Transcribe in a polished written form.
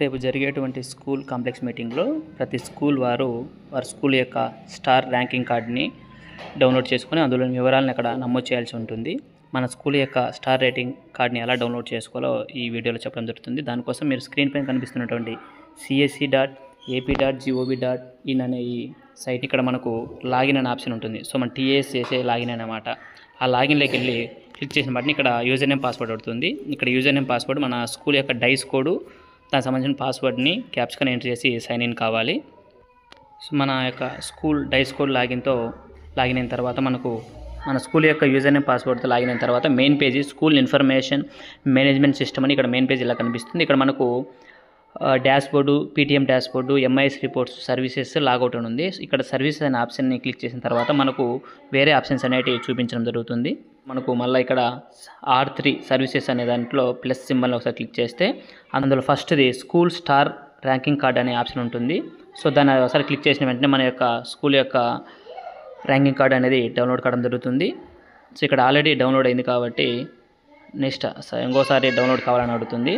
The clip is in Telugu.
రేపు జరిగేటువంటి స్కూల్ కాంప్లెక్స్ మీటింగ్లో ప్రతి స్కూల్ వారి స్కూల్ యొక్క స్టార్ ర్యాంకింగ్ కార్డ్ని డౌన్లోడ్ చేసుకొని అందులోని వివరాలను అక్కడ నమోదు చేయాల్సి ఉంటుంది. మన స్కూల్ యొక్క స్టార్ రేటింగ్ కార్డ్ని ఎలా డౌన్లోడ్ చేసుకోవాలో ఈ వీడియోలో చెప్పడం జరుగుతుంది. దానికోసం మీరు స్క్రీన్ పైన కనిపిస్తున్నటువంటి csc.ap.gov.in అనే ఈ సైట్ ఇక్కడ మనకు లాగిన్ అనే ఆప్షన్ ఉంటుంది. సో మన టీఏఎస్ చేసే లాగిన్ అన్నమాట. ఆ లాగిన్లోకి వెళ్ళి క్లిక్ చేసిన బట్టి ఇక్కడ యూజర్ నేమ్ పాస్వర్డ్ అవుతుంది. ఇక్కడ యూజర్ నేమ్ పాస్వర్డ్ మన స్కూల్ యొక్క డైస్ కోడ్, దానికి సంబంధించిన పాస్వర్డ్ని క్యాప్స్గా ఎంటర్ చేసి సైన్ ఇన్ కావాలి. సో మన యొక్క స్కూల్ డైస్ కోడ్ లాగిన్ అయిన తర్వాత మనకు మన స్కూల్ యొక్క యూజర్ నేమ్ పాస్వర్డ్తో లాగిన్ అయిన తర్వాత main page school information management system అని ఇక్కడ మెయిన్ పేజ్ ఇలా కనిపిస్తుంది. ఇక్కడ మనకు dashboard, PTM dashboard, MIS reports, services logout అని ఉంది. ఇక్కడ సర్వీసెస్ అనే ఆప్షన్ని క్లిక్ చేసిన తర్వాత మనకు వేరే ఆప్షన్స్ అనేవి చూపించడం జరుగుతుంది. మనకు మళ్ళీ ఇక్కడ R3 సర్వీసెస్ అనే దాంట్లో ప్లస్ సింబల్ ఒకసారి క్లిక్ చేస్తే అందులో ఫస్ట్ది స్కూల్ స్టార్ ర్యాంకింగ్ కార్డ్ అనే ఆప్షన్ ఉంటుంది. సో దాన్ని ఒకసారి క్లిక్ చేసిన వెంటనే మన యొక్క స్కూల్ యొక్క ర్యాంకింగ్ కార్డ్ అనేది డౌన్లోడ్ కావడం జరుగుతుంది. సో ఇక్కడ ఆల్రెడీ డౌన్లోడ్ అయింది కాబట్టి నెక్స్ట్ ఇంకోసారి డౌన్లోడ్ కావాలని అడుగుతుంది.